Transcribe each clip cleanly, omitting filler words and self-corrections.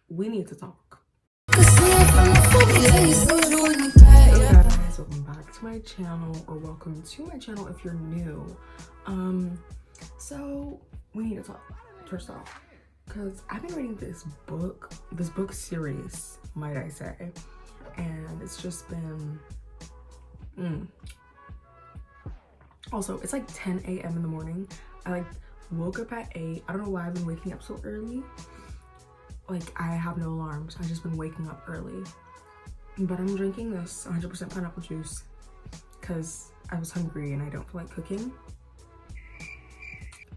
we need to talk. Hey guys, welcome back to my channel, or welcome to my channel if you're new. So we need to talk first off, because I've been reading this book series, might I say, and it's just been also it's like 10 a.m. in the morning. I woke up at 8. I don't know why I've been waking up so early. Like, I have no alarms. I've just been waking up early. But I'm drinking this 100% pineapple juice because I was hungry and I don't feel like cooking.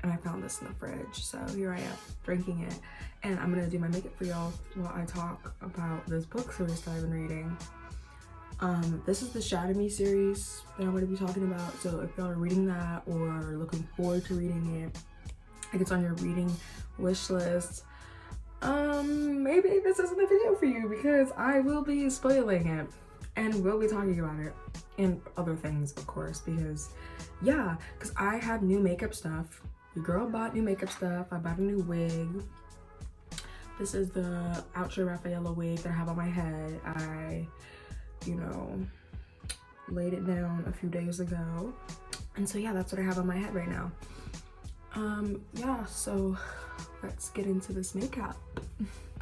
And I found this in the fridge, so here I am drinking it. And I'm gonna do my makeup for y'all while I talk about this book series that I've been reading. This is the Shatter Me series that I'm gonna be talking about. So if y'all are reading that or looking forward to reading it, like it's on your reading wish list, maybe this isn't the video for you, because I will be spoiling it and we'll be talking about it and other things, of course, because yeah, because I have new makeup stuff. Your girl bought new makeup stuff. I bought a new wig. This is the Outre Raffaella wig that I have on my head. I, you know, laid it down a few days ago, and so yeah, that's what I have on my head right now. Yeah, so let's get into this makeup.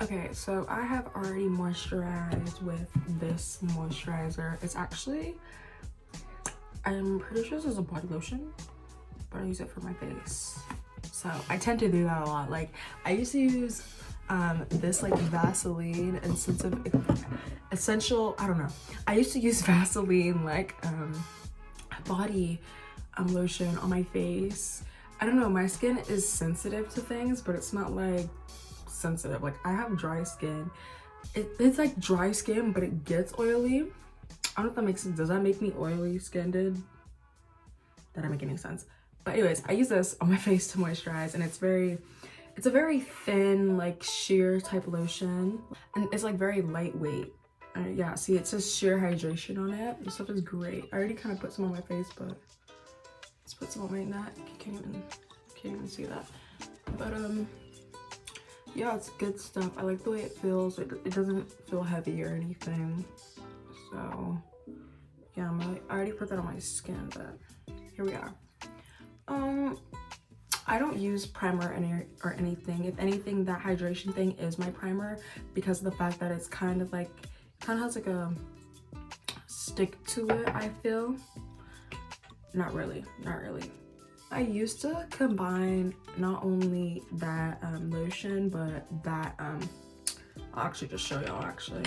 Okay, so I have already moisturized with this moisturizer. It's actually, I'm pretty sure this is a body lotion, but I use it for my face. So I tend to do that a lot. Like, I used to use this like Vaseline and essential, I don't know. I used to use Vaseline like body lotion on my face. I don't know, my skin is sensitive to things, but it's not like sensitive. Like, I have dry skin. It's like dry skin, but it gets oily. I don't know if that makes sense. Does that make me oily skinned? Did that make any sense? But anyways, I use this on my face to moisturize, and it's a very thin, like sheer type lotion, and it's like very lightweight. Yeah, see, it says sheer hydration on it. This stuff is great. I already kind of put some on my face, but let's put some on my neck. You can't even see that. But yeah, it's good stuff. I like the way it feels. It doesn't feel heavy or anything. So yeah, I already put that on my skin, but here we are. I don't use primer or anything. If anything, that hydration thing is my primer, because of the fact that it's kind of has like a stick to it, I feel. Not really. I used to combine not only that lotion, but that I'll actually just show y'all. Actually,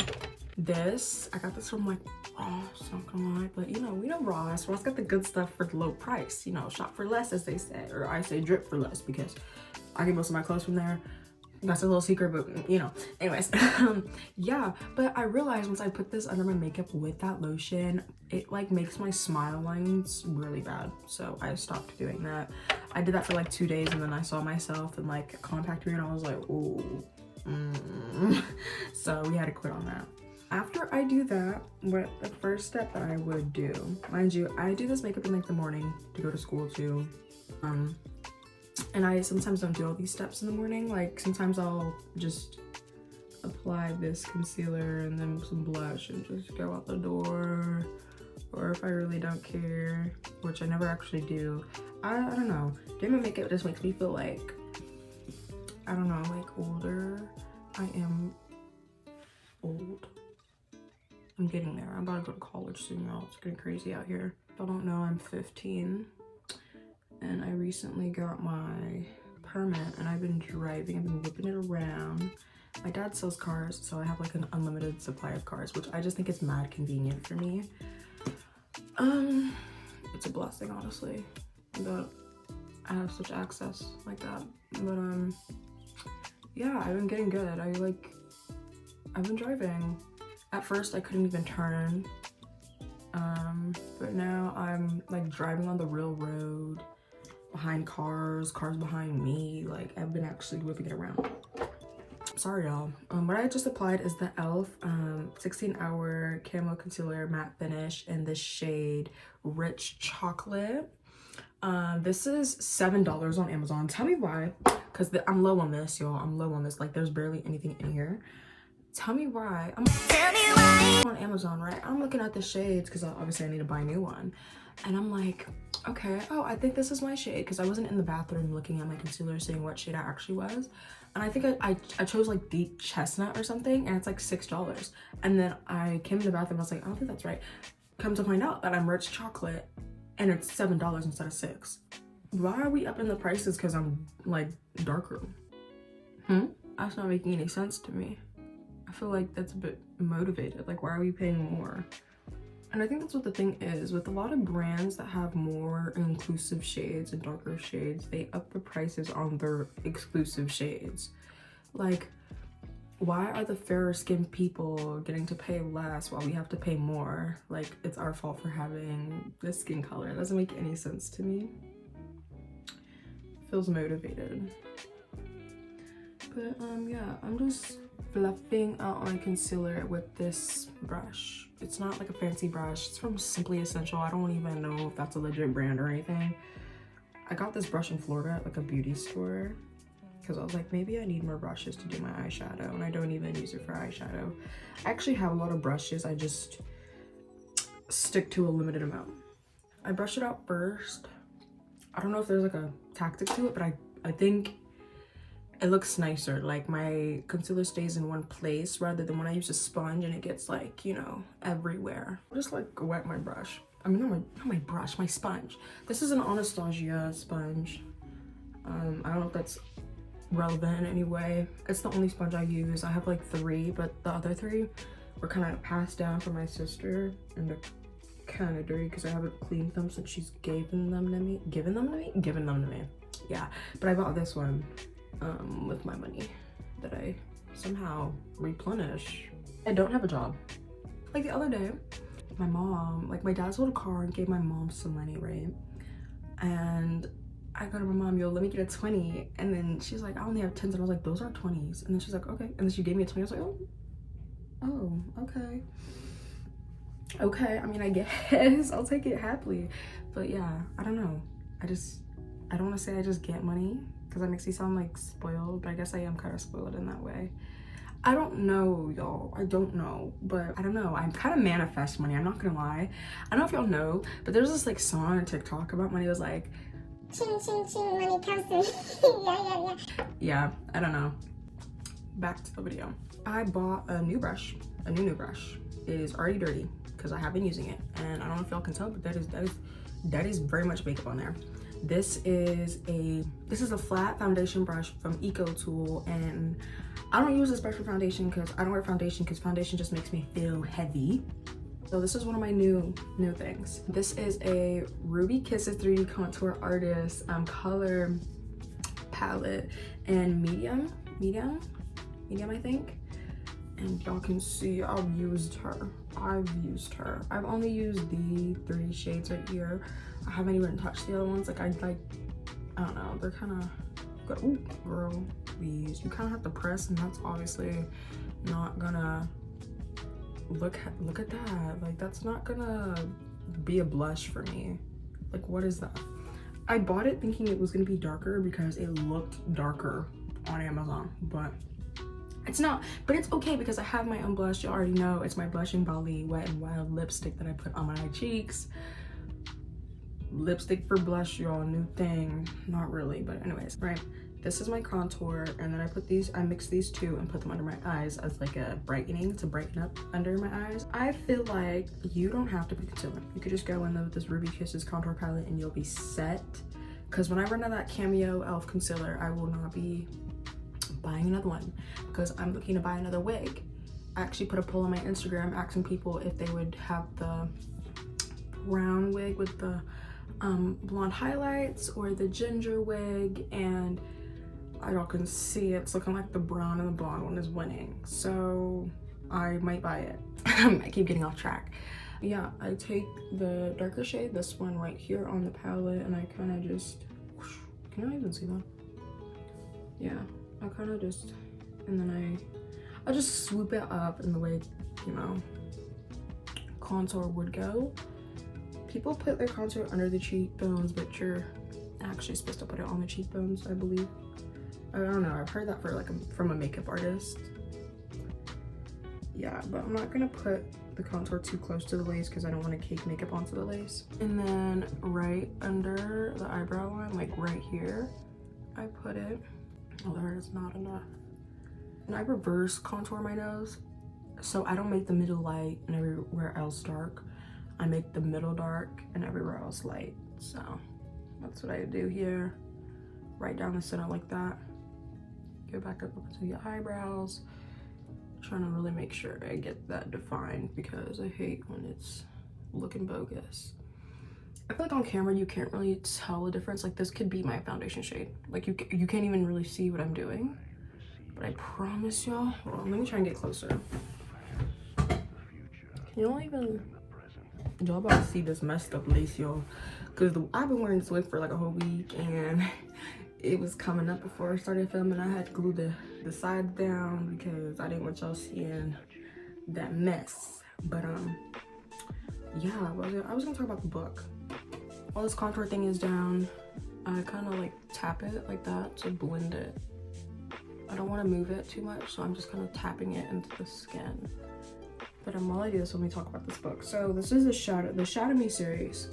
this, I got this from like Ross, not gonna lie, but you know, we know Ross got the good stuff for the low price. You know, shop for less, as they say, or I say drip for less, because I get most of my clothes from there. That's a little secret, but you know, anyways. Yeah, but I realized once I put this under my makeup with that lotion, it like makes my smile lines really bad, so I stopped doing that. I did that for like 2 days, and then I saw myself in like a contact mirror, and I was like, ooh. So we had to quit on that. After I do that, what the first step that I would do, mind you, I do this makeup in like the morning to go to school too, and I sometimes don't do all these steps in the morning. Like, sometimes I'll just apply this concealer and then some blush and just go out the door. Or if I really don't care, which I never actually do, I don't know, doing my makeup just makes me feel like, I don't know, like older. I am old. I'm getting there. I'm about to go to college soon, y'all. It's getting crazy out here. If I don't know, I'm 15. And I recently got my permit, and I've been driving. I've been whipping it around. My dad sells cars, so I have like an unlimited supply of cars, which I just think is mad convenient for me. It's a blessing, honestly, that I have such access like that. But yeah, I've been getting good. I've been driving. At first, I couldn't even turn, but now I'm like driving on the real road, behind cars behind me. Like, I've been actually whipping it around. Sorry, y'all. What I just applied is the e.l.f. 16-hour Camo Concealer Matte Finish in the shade Rich Chocolate. This is $7 on Amazon. Tell me why, because I'm low on this, y'all. I'm low on this. Like, there's barely anything in here. Tell me why. I'm on Amazon, right? I'm looking at the shades because obviously I need to buy a new one. And I'm like, okay, oh, I think this is my shade, because I wasn't in the bathroom looking at my concealer seeing what shade I actually was. And I think I chose like deep chestnut or something, and it's like $6. And then I came to the bathroom and I was like, I don't think that's right. Come to find out that I'm rich chocolate and it's $7 instead of $6. Why are we upping the prices because I'm like darker? That's not making any sense to me. I feel like that's a bit motivated. Like, why are we paying more? And I think that's what the thing is with a lot of brands that have more inclusive shades and darker shades, they up the prices on their exclusive shades. Like, why are the fairer skinned people getting to pay less while we have to pay more? Like, it's our fault for having this skin color. It doesn't make any sense to me. Feels motivated. But yeah, I'm just fluffing out my concealer with this brush. It's not like a fancy brush. It's from Simply Essential. I don't even know if that's a legit brand or anything. I got this brush in Florida at like a beauty store because I was like, maybe I need more brushes to do my eyeshadow, and I don't even use it for eyeshadow. I actually have a lot of brushes. I just stick to a limited amount. I brush it out first. I don't know if there's like a tactic to it, but I think it looks nicer. Like, my concealer stays in one place rather than when I use a sponge and it gets like, you know, everywhere. I'll just like wet my brush. I mean, not my brush, my sponge. This is an Anastasia sponge. I don't know if that's relevant in any way. It's the only sponge I use. I have like 3, but the other 3 were kind of passed down from my sister, and they're kind of dirty because I haven't cleaned them since she's given them to me. Yeah, but I bought this one with my money that I somehow replenish. I don't have a job. Like, the other day, my mom, like, my dad sold a car and gave my mom some money, right? And I go to my mom, yo, let me get a 20. And then she's like, I only have 10s. And I was like, those are 20s. And then she's like, okay. And then she gave me a 20. I was like, oh, okay. Okay, I mean, I guess I'll take it happily. But yeah, I don't know. I don't want to say I just get money, because that makes me sound like spoiled, but I guess I am kind of spoiled in that way. I don't know, y'all. I don't know, but I don't know. I kind of manifest money. I'm not gonna lie. I don't know if y'all know, but there's this like song on TikTok about money. It was like, ching, ching, ching, money comes to me. Yeah, I don't know. Back to the video. I bought a new brush. A new brush. It is already dirty because I have been using it, and I don't know if y'all can tell, but that is very much makeup on there. This is a flat foundation brush from EcoTools, and I don't use this brush for foundation because I don't wear foundation because foundation just makes me feel heavy. So this is one of my new things. This is a Ruby Kisses 3D Contour Artist color palette in medium I think. And y'all can see I've used her. I've only used the 3 shades right here. I haven't even touched the other ones. Like, I don't know, they're kind of good. Ooh, girl, please. You kind of have to press, and that's obviously not gonna look at that. Like, that's not gonna be a blush for me. Like, what is that? I bought it thinking it was gonna be darker because it looked darker on Amazon, but it's not. But it's okay because I have my own blush. You already know it's my Blushing Bali Wet n Wild lipstick that I put on my cheeks. Lipstick for blush, y'all, new thing. Not really, but anyways, right? This is my contour, and then I mix these two and put them under my eyes as like a brightening to brighten up under my eyes. I feel like you don't have to put concealer. You could just go in with this Ruby Kisses contour palette and you'll be set. Because when I run out of that Camo e.l.f. concealer, I will not be buying another one because I'm looking to buy another wig. I actually put a poll on my Instagram asking people if they would have the brown wig with the blonde highlights or the ginger wig, and y'all can see it's looking like the brown and the blonde one is winning, so I might buy it. I keep getting off track. Yeah, I take the darker shade, this one right here on the palette, and I kind of just, can I even see that? Yeah, I kind of just, and then I just swoop it up in the way, you know, contour would go. People put their contour under the cheekbones, but you're actually supposed to put it on the cheekbones, I believe. I don't know, I've heard that from a makeup artist. yeah, but I'm not gonna put the contour too close to the lace because I don't want to cake makeup onto the lace. And then right under the eyebrow line, like right here, I put it. Oh, there is not enough. And I reverse contour my nose, so I don't make the middle light and everywhere else dark. I make the middle dark and everywhere else light. So that's what I do here. Right down the center like that. Go back up to the eyebrows. Trying to really make sure I get that defined because I hate when it's looking bogus. I feel like on camera you can't really tell the difference. Like this could be my foundation shade. Like you can't even really see what I'm doing. But I promise y'all, hold on, let me try and get closer. You don't even, y'all about to see this messed up lace, y'all. Because I've been wearing this wig for like a whole week and it was coming up before I started filming. I had to glue the side down because I didn't want y'all seeing that mess. But yeah, I was gonna talk about the book. While this contour thing is down, I kind of like tap it like that to blend it. I don't want to move it too much, so I'm just kind of tapping it into the skin. But while I do this, let me talk about this book. So this is the Shatter Me series.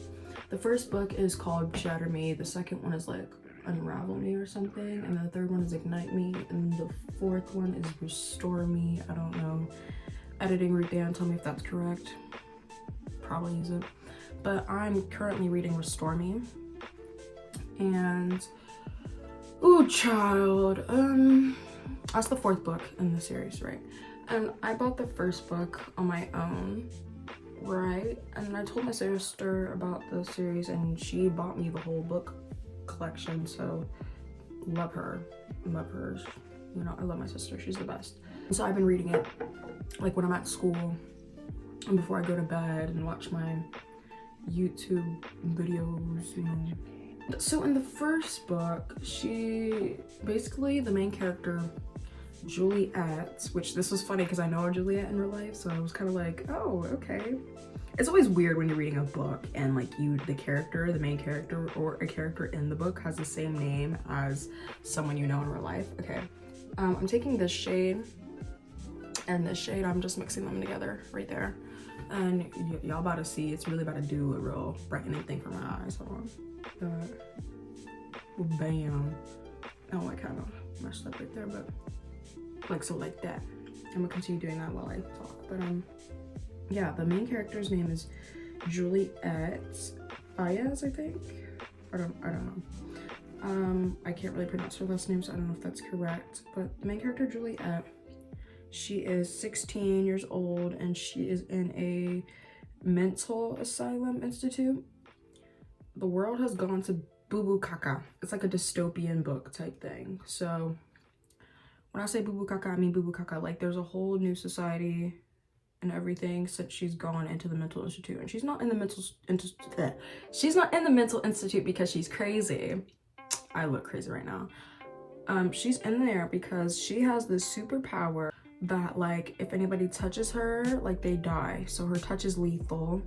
The first book is called Shatter Me. The second one is like Unravel Me or something, and the third one is Ignite Me, and the fourth one is Restore Me. I don't know. Editing right there and tell me if that's correct. Probably isn't. But I'm currently reading Restore Me. And ooh, child. That's the fourth book in the series, right? And I bought the first book on my own, right? And I told my sister about the series and she bought me the whole book collection, so love her. Love her. You know, I love my sister. She's the best. So I've been reading it like when I'm at school and before I go to bed and watch my YouTube videos, you know. So in the first book, the main character, Juliet, which this was funny because I know Juliet in real life, so I was kind of like, oh, okay. It's always weird when you're reading a book and like the main character or a character in the book has the same name as someone you know in real life. Okay, I'm taking this shade and this shade, I'm just mixing them together right there. And y'all about to see, it's really about to do a real brightening thing for my eyes. Hold on. Bam. Oh, I kind of messed up right there, but like so, like that. I'm gonna continue doing that while I talk. But yeah, the main character's name is Juliet Fayez, I think. I don't know. I can't really pronounce her last name, so I don't know if that's correct. But the main character, Juliet, she is 16 years old and she is in a mental asylum institute. The world has gone to boo-boo caca. It's like a dystopian book type thing. So when I say boo-boo caca, I mean boo-boo caca. Like there's a whole new society and everything since she's gone into the mental institute. And she's not in the mental institute because she's crazy. I look crazy right now. She's in there because she has this superpower that like if anybody touches her, like they die. So her touch is lethal.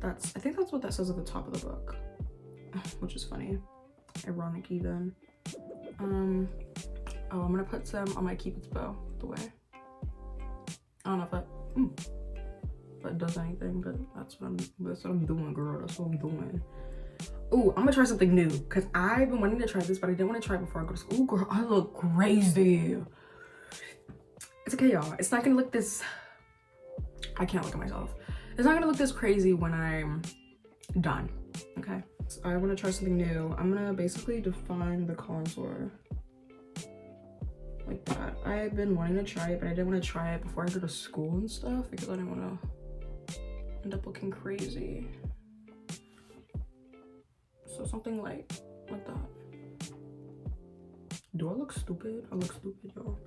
I think that's what that says at the top of the book, which is funny, ironic even. Oh, I'm gonna put some on my Cupid's bow the way. I don't know if that does anything, but that's what I'm doing, girl. That's what I'm doing. Ooh, I'm gonna try something new because I've been wanting to try this, but I didn't want to try it before I go to school. Ooh, girl, I look crazy. It's okay, y'all. It's not gonna look this. I can't look at myself. It's not gonna look this crazy when I'm done. Okay. So I want to try something new. I'm gonna basically define the contour like that. I've been wanting to try it, but I didn't want to try it before I go to school and stuff because I didn't want to end up looking crazy. So something like that. Do I look stupid? I look stupid, y'all.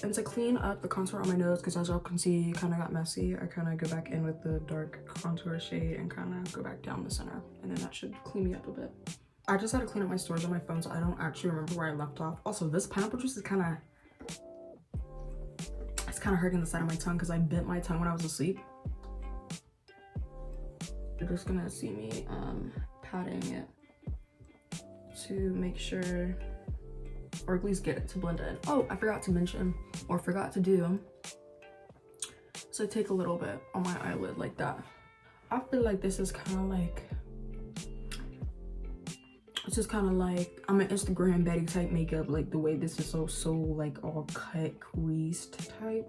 And to clean up the contour on my nose, because as y'all can see, it kind of got messy, I kind of go back in with the dark contour shade and kind of go back down the center. And then that should clean me up a bit. I just had to clean up my storage on my phone, so I don't actually remember where I left off. Also, this pineapple juice is kind of hurting the side of my tongue because I bit my tongue when I was asleep. You're just gonna see me patting it to make sure, or at least get it to blend in. Oh, I forgot to mention, or forgot to do, So I take a little bit on my eyelid like that. I feel like this is kind of like, it's just kind of like, I'm an Instagram Betty type makeup, like the way this is so like all cut, creased type.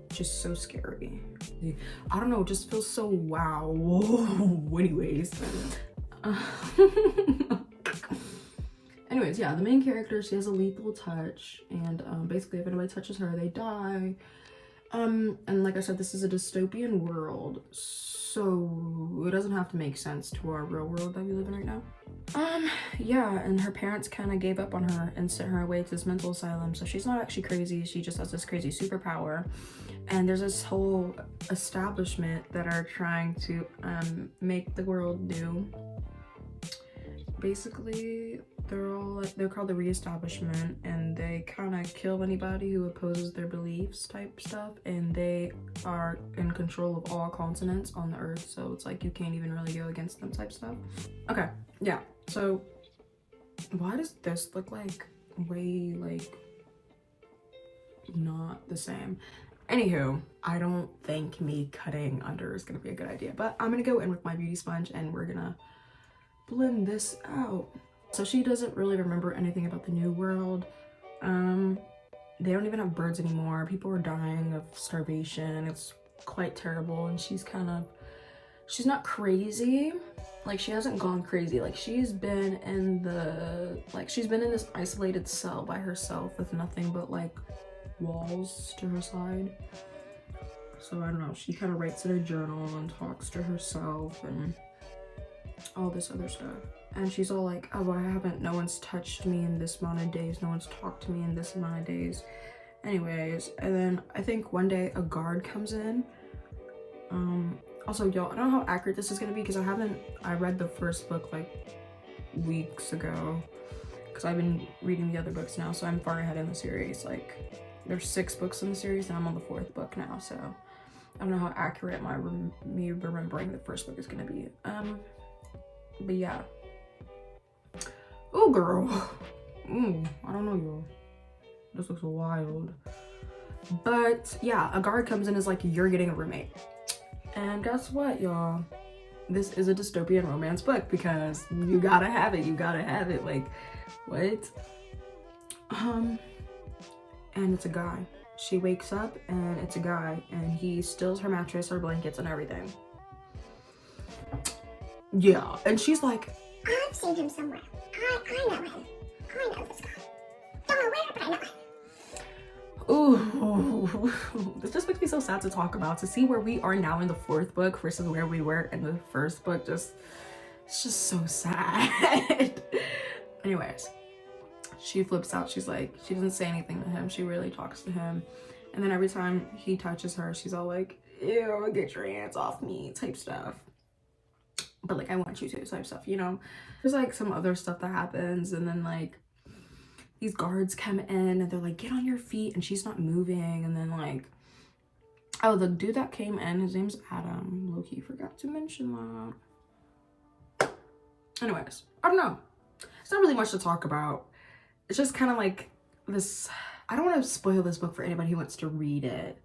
Just so scary. I don't know, it just feels so wow. Whoa. Anyways. Anyways, yeah, the main character, she has a lethal touch, and basically if anybody touches her, they die. And like I said, this is a dystopian world, so it doesn't have to make sense to our real world that we live in right now. Yeah, and her parents kind of gave up on her and sent her away to this mental asylum, so she's not actually crazy, she just has this crazy superpower. And there's this whole establishment that are trying to make the world new. Basically, they're called the Reestablishment, and they kind of kill anybody who opposes their beliefs type stuff, and they are in control of all continents on the earth, so it's like you can't even really go against them type stuff. Okay, yeah, so why does this look like way like not the same? Anywho, I don't think me cutting under is gonna be a good idea, but I'm gonna go in with my beauty sponge and we're gonna blend this out. So she doesn't really remember anything about the new world. They don't even have birds anymore. People are dying of starvation. It's quite terrible, and she's not crazy. Like, she hasn't gone crazy. Like, she's been in this isolated cell by herself with nothing but like walls to her side. So I don't know, she kind of writes in her journal and talks to herself and all this other stuff. And she's all like, oh, no one's touched me in this amount of days, no one's talked to me in this amount of days. Anyways, and then I think one day a guard comes in. Also, y'all, I don't know how accurate this is gonna be because I read the first book like weeks ago, because I've been reading the other books now, so I'm far ahead in the series. Like, there's 6 books in the series and I'm on the 4th book now, so I don't know how accurate me remembering the first book is gonna be. But yeah. Oh girl. I don't know, y'all. This looks wild. But yeah, a guard comes in and is like, you're getting a roommate. And guess what, y'all? This is a dystopian romance book because you gotta have it, like, what? And it's a guy. She wakes up and it's a guy, and he steals her mattress, her blankets, and everything. Yeah, and she's like, I've seen him somewhere. I know him. I know this guy. Don't know where, but I know him. Ooh, this just makes me so sad to talk about. To see where we are now in the 4th book versus where we were in the 1st book, it's just so sad. Anyways, she flips out. She's like, she doesn't say anything to him. She really talks to him. And then every time he touches her, she's all like, ew, get your hands off me type stuff. But like, I want you to type stuff, you know? There's like some other stuff that happens, and then like these guards come in and they're like, get on your feet, and she's not moving. And then like, oh, the dude that came in, his name's Adam. Low-key forgot to mention that. Anyways, I don't know. It's not really much to talk about. It's just kind of like this, I don't want to spoil this book for anybody who wants to read it,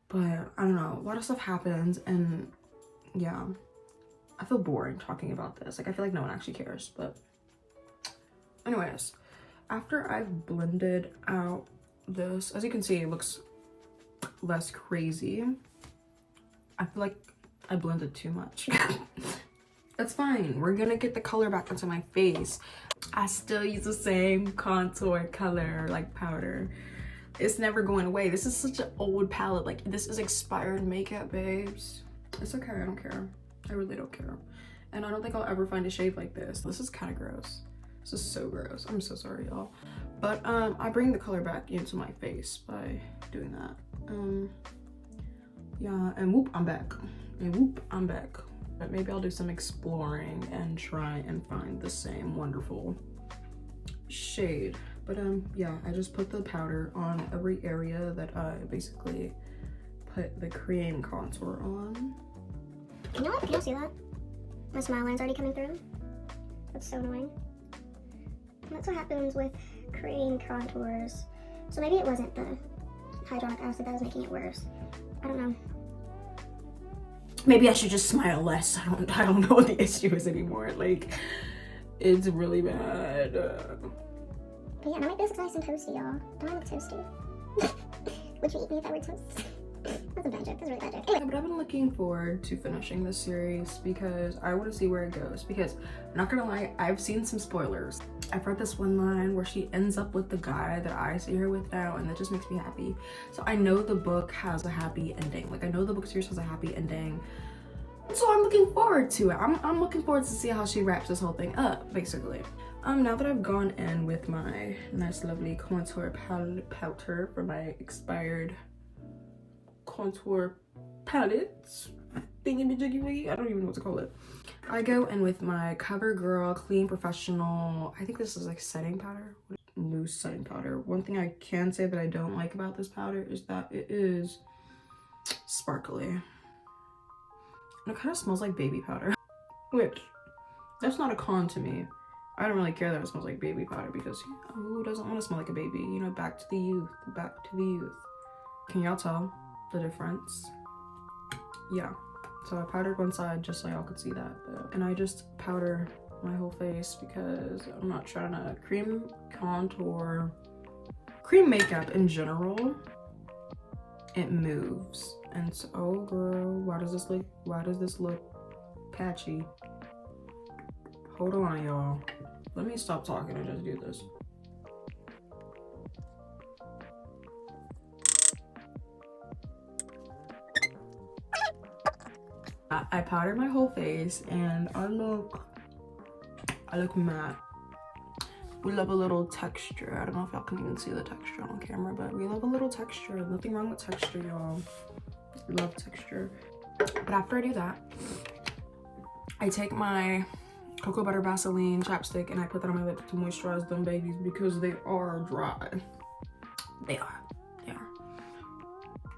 but I don't know, a lot of stuff happens, and yeah, I feel boring talking about this. Like, I feel like no one actually cares. But anyways, after I've blended out this, as you can see, it looks less crazy. I feel like I blended too much. That's fine. We're gonna get the color back into my face. I still use the same contour color, like powder. It's never going away. This is such an old palette. Like, this is expired makeup, babes. It's okay, I don't care. I really don't care. And I don't think I'll ever find a shade like this. This is kind of gross. This is so gross. I'm so sorry, y'all. But I bring the color back into my face by doing that. Yeah, and whoop, I'm back. And whoop, I'm back. But maybe I'll do some exploring and try and find the same wonderful shade. But yeah, I just put the powder on every area that I basically put the cream contour on. You know what? Can you see that? My smile line's already coming through. That's so annoying. And that's what happens with cream contours. So maybe it wasn't the hyaluronic acid that was making it worse. I don't know. Maybe I should just smile less. I don't know what the issue is anymore. Like, it's really bad. But yeah, now my face looks nice and toasty, y'all. Don't I look toasty? Would you eat me if I were toast? That's a bad joke. That's a really bad joke. Anyway. But I've been looking forward to finishing this series because I want to see where it goes. Because I'm not gonna lie, I've seen some spoilers. I've read this one line where she ends up with the guy that I see her with now, and that just makes me happy. So I know the book has a happy ending. Like, I know the book series has a happy ending. So I'm looking forward to it. I'm looking forward to see how she wraps this whole thing up, basically. Now that I've gone in with my nice lovely contour powder for my expired contour palettes thingy-majiggy-wiggy, I don't even know what to call it. I go in with my Covergirl Clean Professional, I think this is like setting powder, loose setting powder. One thing I can say that I don't like about this powder is that it is sparkly. And it kind of smells like baby powder, which that's not a con to me. I don't really care that it smells like baby powder because, you know, who doesn't want to smell like a baby? You know, back to the youth, back to the youth. Can y'all tell the difference? Yeah. So I powdered one side just so y'all could see that. And I just powder my whole face because I'm not trying to cream makeup in general. It moves. And so, oh girl, why does this look patchy? Hold on, y'all. Let me stop talking and just do this. I powdered my whole face and I look matte. We love a little texture. I don't know if y'all can even see the texture on camera, but we love a little texture. Nothing wrong with texture, y'all. Love texture. But after I do that, I take my Cocoa Butter Vaseline chapstick and I put that on my lips to moisturize them babies because they are dry. They are.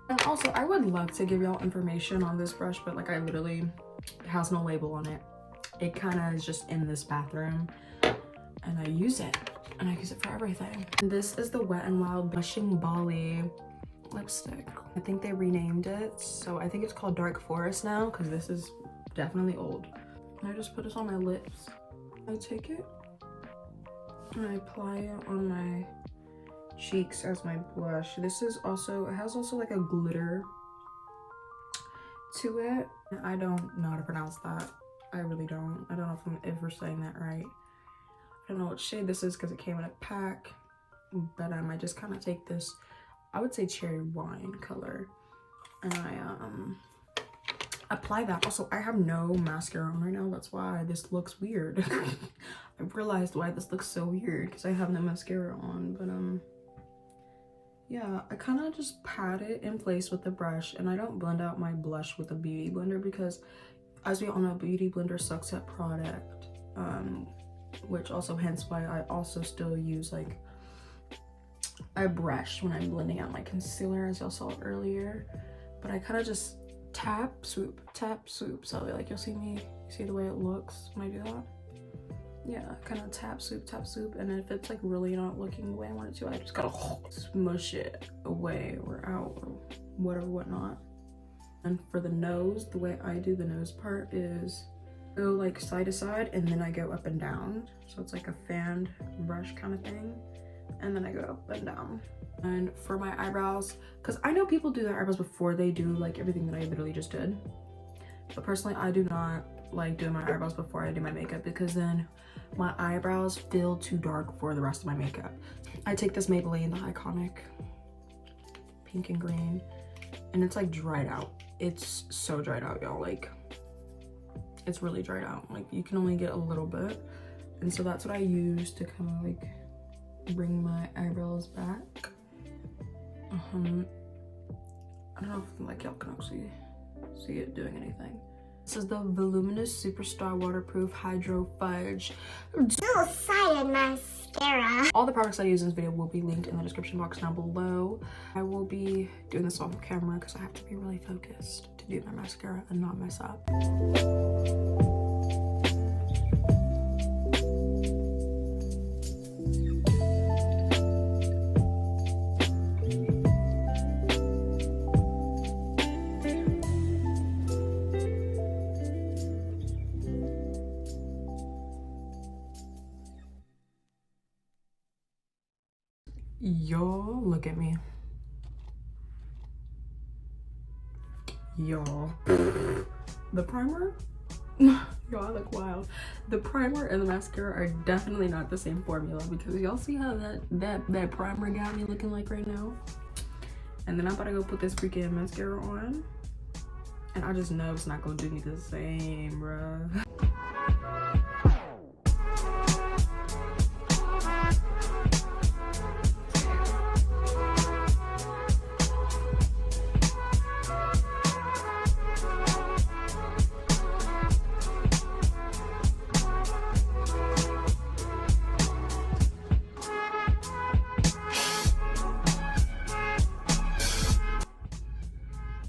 And also, I would love to give y'all information on this brush, but like, it has no label on it. It kind of is just in this bathroom and I use it for everything. And this is the Wet n Wild Blushing Bali lipstick. I think they renamed it, so I think it's called Dark Forest now because this is definitely old. And I just put this on my lips. I take it and I apply it on my cheeks as my blush. This is also, it has also like a glitter to it. I don't know how to pronounce that. I really don't. I don't know if we're saying that right. I don't know what shade this is because it came in a pack, but I just kind of take this, I would say cherry wine color, and I apply that. Also, I have no mascara on right now. That's why this looks weird. I realized why this looks so weird because I have no mascara on, but yeah, I kind of just pat it in place with the brush, and I don't blend out my blush with a beauty blender because, as we all know, beauty blender sucks at product, which also hence why I also still use like a brush when I'm blending out my concealer, as y'all saw earlier. But I kind of just tap, swoop, so like you'll see the way it looks when I do that. Yeah, kind of tap, swoop, and if it's like really not looking the way I want it to, I just gotta smush it away or out or whatnot. And for the nose, the way I do the nose part is go like side to side and then I go up and down. So it's like a fanned brush kind of thing. And then I go up and down. And for my eyebrows, because I know people do their eyebrows before they do like everything that I literally just did. But personally, I do not like doing my eyebrows before I do my makeup because then my eyebrows feel too dark for the rest of my makeup. I take this Maybelline, the iconic pink and green, and it's like dried out. It's so dried out, y'all. Like, it's really dried out. Like, you can only get a little bit. And so that's what I use to kind of like bring my eyebrows back. I don't know if like y'all can actually see it doing anything. This is the Voluminous Superstar Waterproof Hydro Fudge Duel-sided mascara. All the products I use in this video will be linked in the description box down below. I will be doing this off camera because I have to be really focused to do my mascara and not mess up. Y'all, look at me. Y'all. The primer? Y'all, I look wild. The primer and the mascara are definitely not the same formula, because y'all see how that primer got me looking like right now? And then I'm about to go put this freaking mascara on. And I just know it's not gonna do me the same, bruh.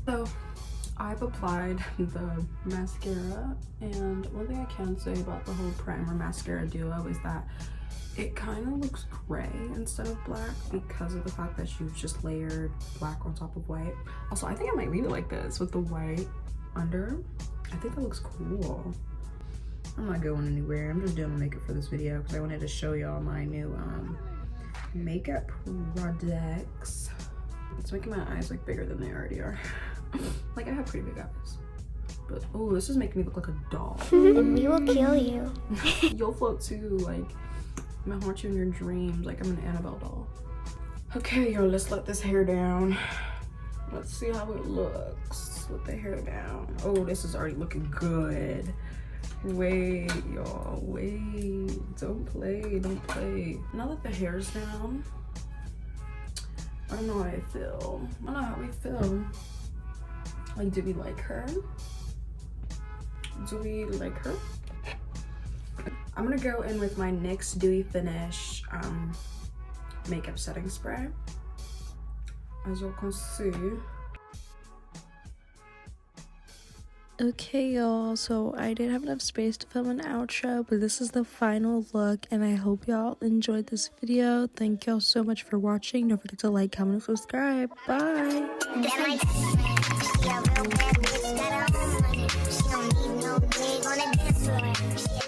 So I've applied the mascara, and one thing I can say about the whole primer mascara duo is that it kind of looks gray instead of black because of the fact that you've just layered black on top of white. Also, I think I might leave it like this with the white under. I think it looks cool. I'm not going anywhere. I'm just doing my makeup for this video because I wanted to show y'all my new makeup products. It's making my eyes like bigger than they already are. Like, I have pretty big eyes, but oh, this is making me look like a doll. And we will kill you. You'll float too. Like, I'm gonna haunt you in your dreams like I'm an Annabelle doll. Okay, yo, let's let this hair down. Let's see how it looks with the hair down. Oh, this is already looking good. Wait, y'all, wait. Don't play, don't play. Now that the hair's down, I don't know how I feel. I don't know how we feel. Like, do we like her? Do we like her? I'm gonna go in with my NYX Dewy Finish makeup setting spray. As you can see. Okay, y'all, so I didn't have enough space to film an outro, but this is the final look, and I hope y'all enjoyed this video. Thank y'all so much for watching. Don't forget to like, comment, and subscribe. Bye! She don't need no big on the dance floor.